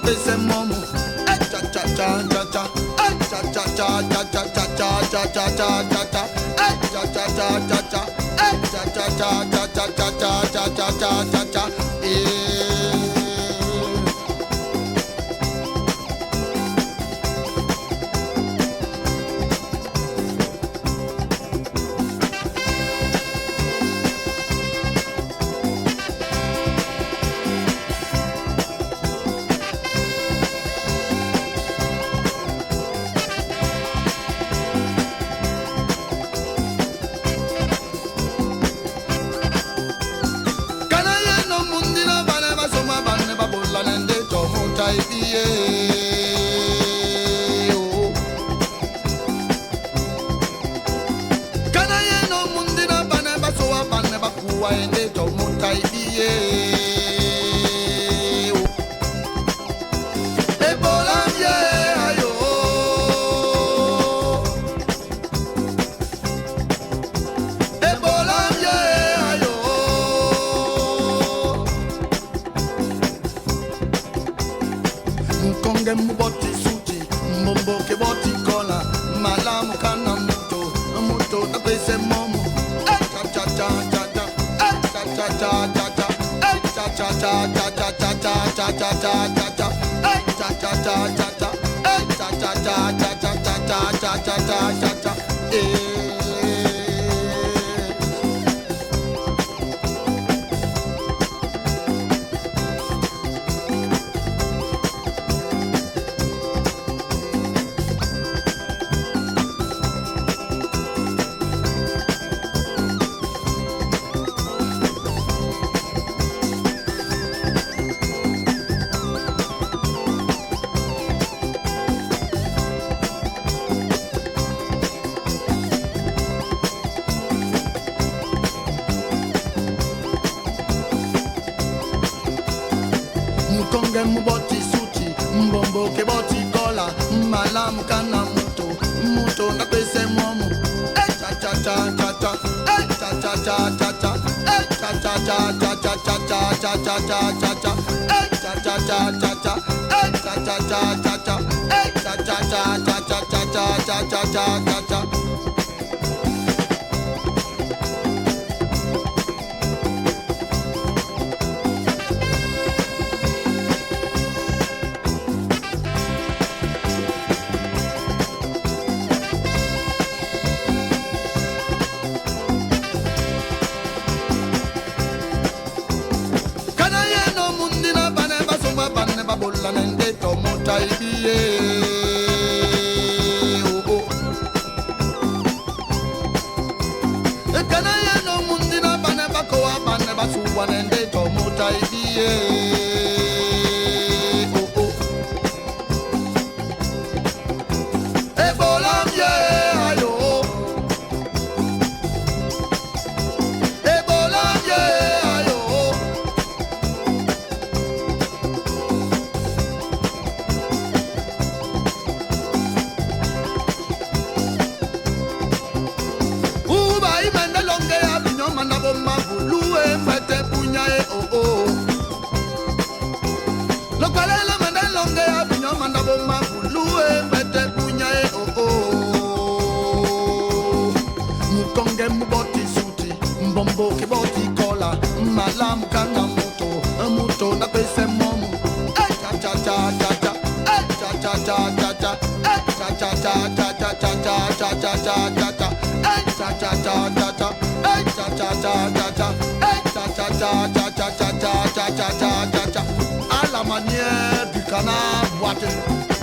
pese momo. Cha cha cha cha cha. Cha cha cha cha cha cha cha cha cha cha cha cha. Cha cha cha cha cha. Cha cha cha cha cha cha cha cha cha cha cha. Konge mboti suti, mbombo ke boti kola, malamu kana muto na pese momo. Cha cha cha cha cha, cha cha cha cha cha, cha cha cha cha cha cha cha cha cha cha cha, cha cha cha cha cha, cha cha cha cha cha cha cha cha cha. Konge mboti suti, mbombo ke boti kola, malamu kana muto na pese momo. Cha cha cha cha cha, cha cha cha cha cha, cha cha cha cha cha cha cha cha cha cha cha, cha cha cha cha cha, cha cha cha cha cha, cha cha cha cha cha cha cha cha. Konge mboti suti, mbombo ke boti kola, malamu kana muto na pese momo. Cha cha cha cha cha, cha cha cha cha cha, cha cha cha cha cha cha cha cha cha cha, cha cha cha cha cha, cha cha cha cha cha, cha cha cha cha cha cha cha cha cha. À la manière du canard boiteux.